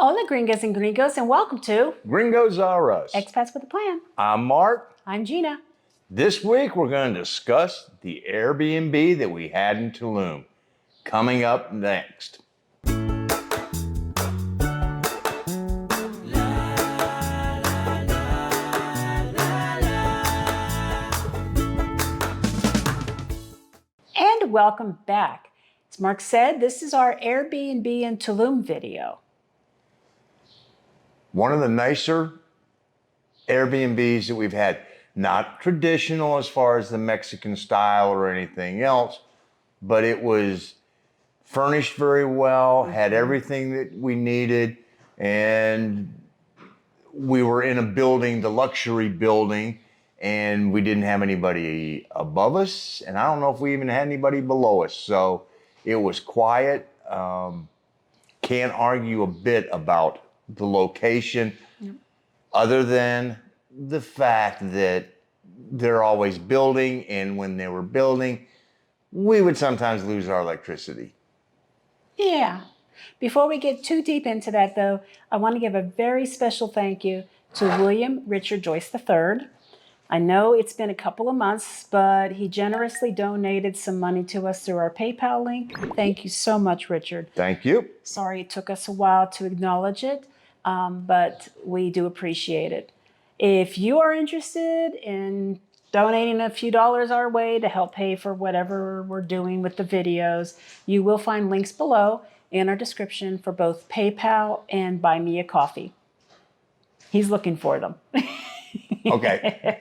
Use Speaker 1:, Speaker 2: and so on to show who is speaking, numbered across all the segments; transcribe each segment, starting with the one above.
Speaker 1: Hola, Gringos and Gringos, and welcome to
Speaker 2: Gringos are us.
Speaker 1: Expats with a Plan.
Speaker 2: I'm Mark.
Speaker 1: I'm Gina.
Speaker 2: This week we're going to discuss the Airbnb that we had in Tulum. Coming up next.
Speaker 1: And welcome back. As Mark said, this is our Airbnb in Tulum video.
Speaker 2: One of the nicer Airbnbs that we've had. Not traditional as far as the Mexican style or anything else, but it was furnished very well, had everything that we needed, and we were in a building, the luxury building, and we didn't have anybody above us, and I don't know if we even had anybody below us. So it was quiet. Can't argue a bit about the location, other than the fact that they're always building, and when they were building, we would sometimes lose our electricity.
Speaker 1: Yeah. Before we get too deep into that, though, I want to give a very special thank you to William Richard Joyce III. I know it's been a couple of months, but he generously donated some money to us through our PayPal link. Thank you so much, Richard.
Speaker 2: Thank you.
Speaker 1: Sorry it took us a while to acknowledge it, but we do appreciate it. If you are interested in donating a few dollars our way to help pay for whatever we're doing with the videos, you will find links below in our description for both PayPal and Buy Me a Coffee. He's looking for them.
Speaker 2: Okay.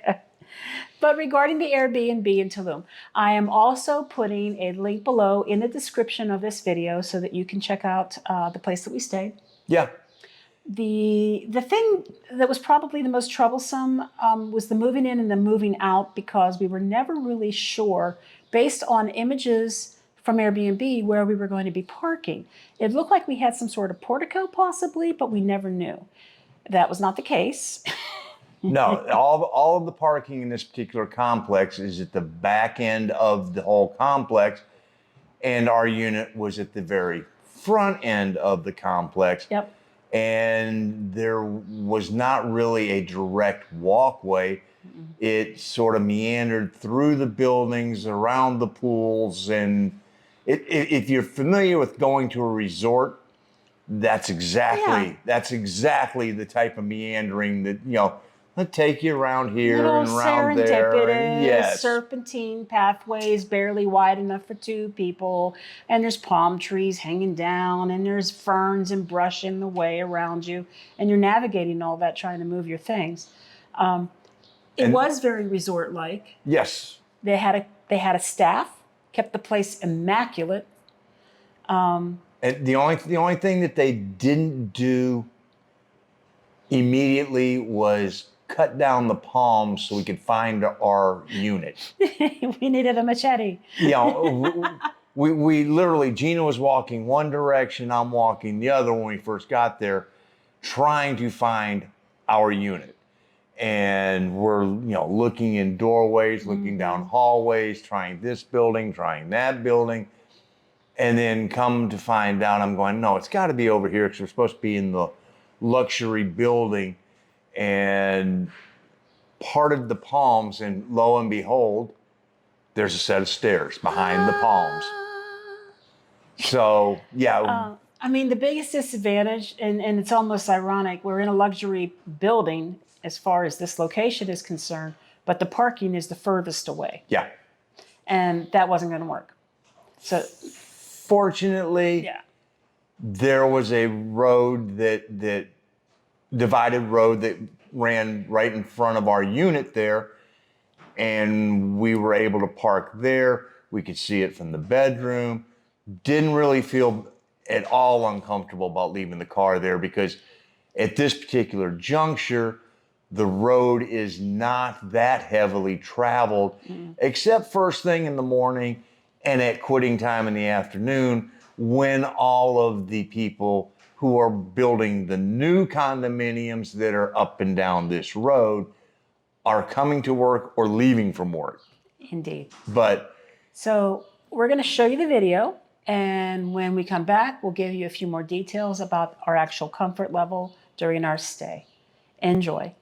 Speaker 1: But regarding the Airbnb in Tulum, I am also putting a link below in the description of this video so that you can check out the place that we stayed.
Speaker 2: Yeah.
Speaker 1: The thing that was probably the most troublesome was the moving in and the moving out, because we were never really sure, based on images from Airbnb, where we were going to be parking. It looked like we had some sort of portico possibly, but we never knew. That was not the case.
Speaker 2: No, all of the parking in this particular complex is at the back end of the whole complex, and our unit was at the very front end of the complex.
Speaker 1: Yep.
Speaker 2: And there was not really a direct walkway. It sort of meandered through the buildings, around the pools, and if you're familiar with going to a resort, that's exactly the type of meandering that, let's take you around here
Speaker 1: Little
Speaker 2: and around there.
Speaker 1: serendipitous,
Speaker 2: Yes.
Speaker 1: serpentine pathways, barely wide enough for two people. And there's palm trees hanging down, and there's ferns and brush in the way around you. And you're navigating all that, trying to move your things. It was very resort-like.
Speaker 2: Yes.
Speaker 1: They had a staff, kept the place immaculate.
Speaker 2: And the only thing that they didn't do immediately was cut down the palms so we could find our unit.
Speaker 1: We needed a machete.
Speaker 2: We literally, Gina was walking one direction, I'm walking the other when we first got there, trying to find our unit. And we're, looking in doorways, looking down hallways, trying this building, trying that building. And then come to find out, I'm going, no, it's got to be over here, because we're supposed to be in the luxury building. And part of the palms, and lo and behold, there's a set of stairs behind the palms. So, yeah.
Speaker 1: The biggest disadvantage, and it's almost ironic, we're in a luxury building as far as this location is concerned, but the parking is the furthest away.
Speaker 2: Yeah.
Speaker 1: And that wasn't going to work. So,
Speaker 2: fortunately, there was a road that divided road that ran right in front of our unit there, and we were able to park there. We could see it from the bedroom. Didn't really feel at all uncomfortable about leaving the car there, because at this particular juncture, the road is not that heavily traveled, except first thing in the morning and at quitting time in the afternoon, when all of the people who are building the new condominiums that are up and down this road are coming to work or leaving from work.
Speaker 1: Indeed.
Speaker 2: But
Speaker 1: so we're going to show you the video. And when we come back, we'll give you a few more details about our actual comfort level during our stay. Enjoy.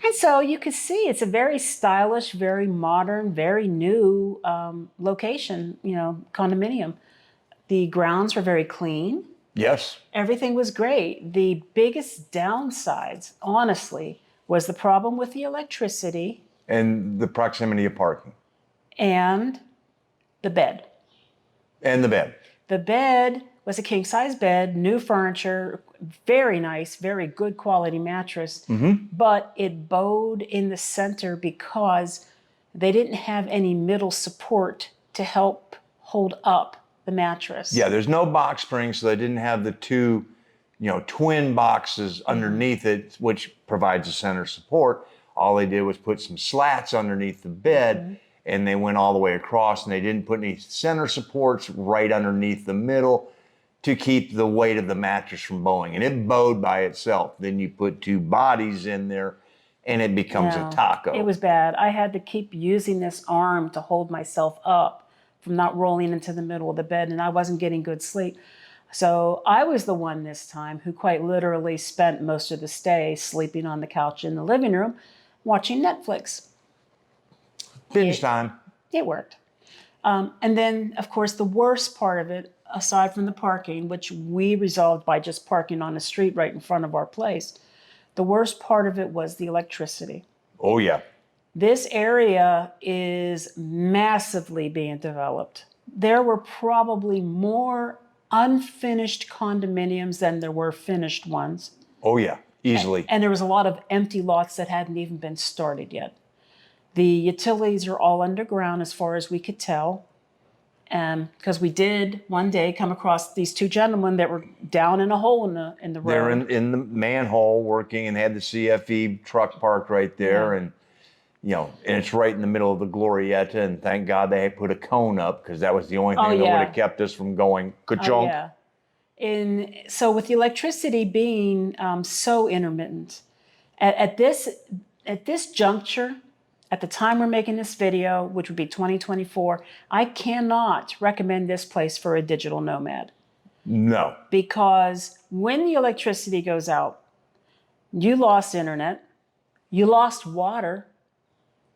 Speaker 1: And so you can see it's a very stylish, very modern, very new location, condominium. The grounds were very clean.
Speaker 2: Yes.
Speaker 1: Everything was great. The biggest downsides, honestly, was the problem with the electricity.
Speaker 2: And the proximity of parking.
Speaker 1: And the bed.
Speaker 2: And the bed.
Speaker 1: The bed was a king-size bed, new furniture, very nice, very good quality mattress, but it bowed in the center because they didn't have any middle support to help hold up the mattress.
Speaker 2: Yeah, there's no box springs, so they didn't have the two, twin boxes underneath it, which provides a center support. All they did was put some slats underneath the bed, and they went all the way across, and they didn't put any center supports right underneath the middle to keep the weight of the mattress from bowing. And it bowed by itself. Then you put two bodies in there, and it becomes a taco.
Speaker 1: It was bad. I had to keep using this arm to hold myself up from not rolling into the middle of the bed, and I wasn't getting good sleep. So I was the one this time who quite literally spent most of the stay sleeping on the couch in the living room watching Netflix.
Speaker 2: Binge time.
Speaker 1: It worked. And then, of course, the worst part of it, aside from the parking, which we resolved by just parking on the street right in front of our place, the worst part of it was the electricity.
Speaker 2: Oh, yeah.
Speaker 1: This area is massively being developed. There were probably more unfinished condominiums than there were finished ones.
Speaker 2: Oh, yeah. Easily.
Speaker 1: And there was a lot of empty lots that hadn't even been started yet. The utilities are all underground as far as we could tell. Because we did one day come across these two gentlemen that were down in a hole in the road.
Speaker 2: They're in the manhole working and had the CFE truck parked right there.
Speaker 1: Yeah.
Speaker 2: And, and it's right in the middle of the Glorietta. And thank God they put a cone up because that was the only thing that would have kept us from going ka-chunk.
Speaker 1: Oh, yeah. So with the electricity being so intermittent, at this juncture, at the time we're making this video, which would be 2024, I cannot recommend this place for a digital nomad.
Speaker 2: No.
Speaker 1: Because when the electricity goes out, you lost internet, you lost water,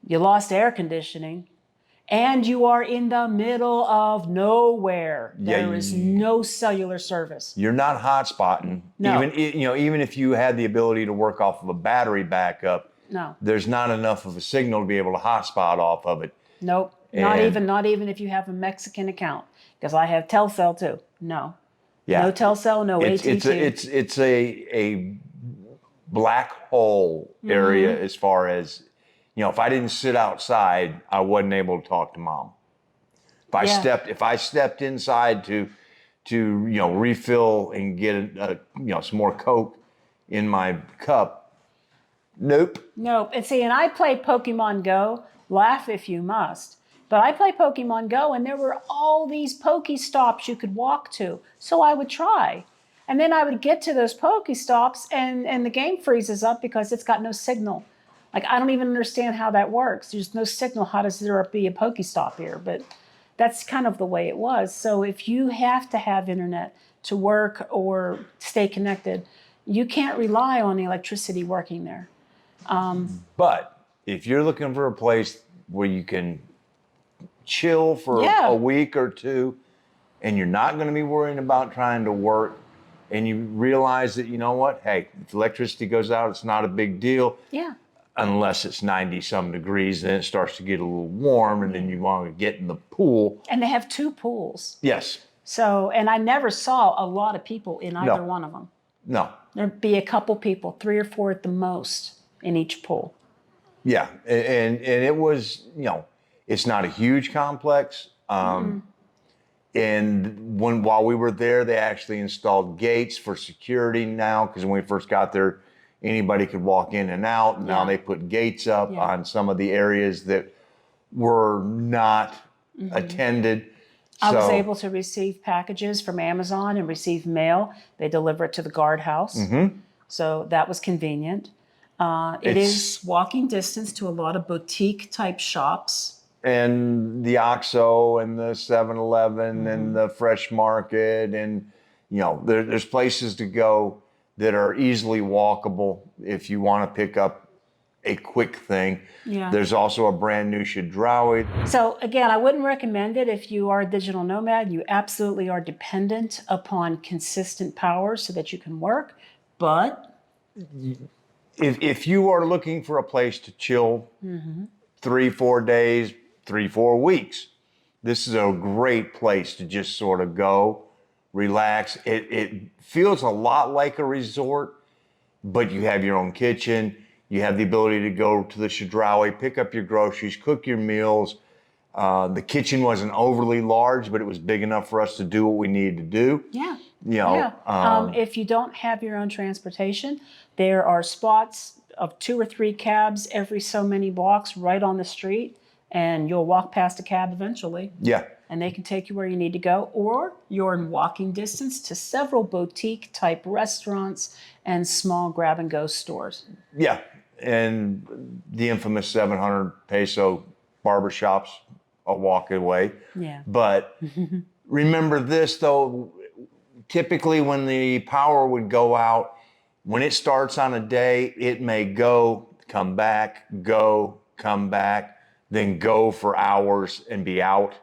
Speaker 1: you lost air conditioning, and you are in the middle of nowhere. There is no cellular service.
Speaker 2: You're not hotspotting.
Speaker 1: No.
Speaker 2: Even if you had the ability to work off of a battery backup,
Speaker 1: no,
Speaker 2: there's not enough of a signal to be able to hotspot off of it.
Speaker 1: Nope. Not even if you have a Mexican account, because I have Telcel too. No.
Speaker 2: Yeah.
Speaker 1: No Telcel, no AT&T.
Speaker 2: It's a black hole area as far as, if I didn't sit outside, I wasn't able to talk to mom. If I stepped inside to refill and get some more Coke in my cup, nope.
Speaker 1: And I play Pokemon Go. Laugh if you must. But I play Pokemon Go, and there were all these Pokestops you could walk to. So I would try. And then I would get to those Pokestops, and the game freezes up because it's got no signal. Like, I don't even understand how that works. There's no signal. How does there be a Pokestop here? But that's kind of the way it was. So if you have to have internet to work or stay connected, you can't rely on the electricity working there.
Speaker 2: But if you're looking for a place where you can chill for a week or two, and you're not going to be worrying about trying to work, and you realize that, hey, if electricity goes out, it's not a big deal.
Speaker 1: Yeah.
Speaker 2: Unless it's 90-some degrees, then it starts to get a little warm, and then you want to get in the pool.
Speaker 1: And they have two pools.
Speaker 2: Yes.
Speaker 1: So, and I never saw a lot of people in either one of them.
Speaker 2: No.
Speaker 1: There'd be a couple people, 3 or 4 at the most, in each pool.
Speaker 2: Yeah, and it was, it's not a huge complex. And while we were there, they actually installed gates for security now, because when we first got there, anybody could walk in and out. Now they put gates up on some of the areas that were not attended.
Speaker 1: I was able to receive packages from Amazon and receive mail. They deliver it to the guardhouse. So that was convenient. It is walking distance to a lot of boutique type shops.
Speaker 2: And the OXXO and the 7-Eleven and the Fresh Market. And, there's places to go that are easily walkable if you want to pick up a quick thing.
Speaker 1: Yeah.
Speaker 2: There's also a brand new Chedraui.
Speaker 1: So again, I wouldn't recommend it if you are a digital nomad. You absolutely are dependent upon consistent power so that you can work. But
Speaker 2: if you are looking for a place to chill 3-4 days, 3-4 weeks, this is a great place to just sort of go, relax. It feels a lot like a resort, but you have your own kitchen. You have the ability to go to the Chedraui, pick up your groceries, cook your meals. The kitchen wasn't overly large, but it was big enough for us to do what we needed to do.
Speaker 1: Yeah.
Speaker 2: You know,
Speaker 1: If you don't have your own transportation, there are spots of 2 or 3 cabs every so many blocks right on the street, and you'll walk past a cab eventually.
Speaker 2: Yeah.
Speaker 1: And they can take you where you need to go, or you're in walking distance to several boutique-type restaurants and small grab-and-go stores.
Speaker 2: Yeah. And the infamous 700 peso barbershops a walk away.
Speaker 1: Yeah.
Speaker 2: But remember this, though, typically when the power would go out, when it starts on a day, it may go, come back, then go for hours and be out.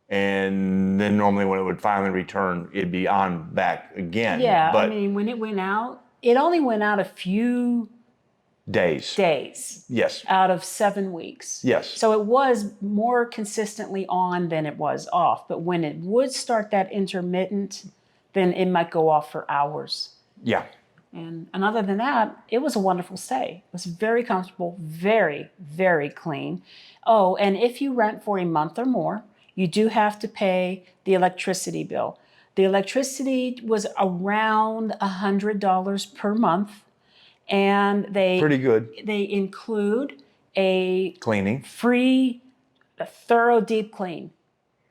Speaker 2: And then normally when it would finally return, it'd be on back again.
Speaker 1: Yeah,
Speaker 2: but
Speaker 1: I mean, when it went out, it only went out a few
Speaker 2: days. Yes.
Speaker 1: Out of 7 weeks.
Speaker 2: Yes.
Speaker 1: So it was more consistently on than it was off. But when it would start that intermittent, then it might go off for hours.
Speaker 2: Yeah.
Speaker 1: And other than that, it was a wonderful stay. It was very comfortable, very, very clean. Oh, and if you rent for a month or more, you do have to pay the electricity bill. The electricity was around $100 per month. And
Speaker 2: Pretty good.
Speaker 1: They include a
Speaker 2: Cleaning.
Speaker 1: free, thorough deep clean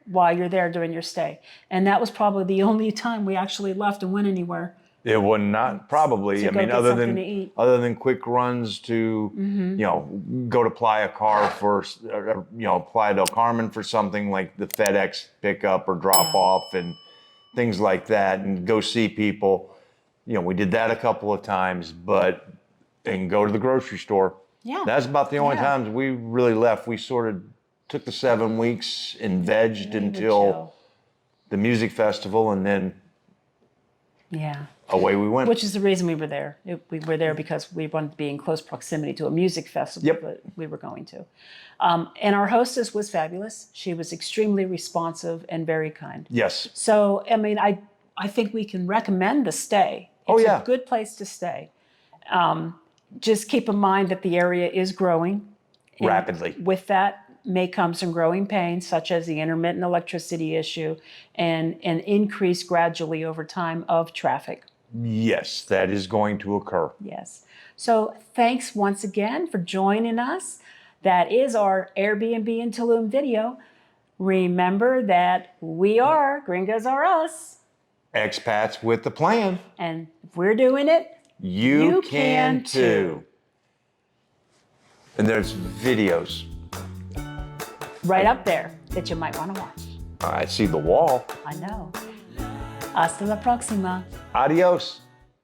Speaker 1: while you're there during your stay. And that was probably the only time we actually left and went anywhere.
Speaker 2: It would not probably. I mean, other than quick runs to, go to Playa Car for, Playa del Carmen for something like the FedEx pickup or drop off and things like that, and go see people. We did that a couple of times, and go to the grocery store.
Speaker 1: Yeah.
Speaker 2: That's about the only times we really left. We sort of took the 7 weeks and vegged until the music festival, and then away we went.
Speaker 1: Which is the reason we were there. We were there because we wanted to be in close proximity to a music festival that we were going to. And our hostess was fabulous. She was extremely responsive and very kind.
Speaker 2: Yes.
Speaker 1: So, I mean, I think we can recommend the stay. It's a good place to stay. Just keep in mind that the area is growing
Speaker 2: rapidly.
Speaker 1: With that may come some growing pains, such as the intermittent electricity issue and an increase gradually over time of traffic.
Speaker 2: Yes, that is going to occur.
Speaker 1: Yes. So thanks once again for joining us. That is our Airbnb in Tulum video. Remember that we are, Gringos are us.
Speaker 2: Expats with the plan.
Speaker 1: And if we're doing it,
Speaker 2: you can too. And there's videos
Speaker 1: right up there that you might want to watch.
Speaker 2: I see the wall.
Speaker 1: I know. Hasta la próxima.
Speaker 2: Adios.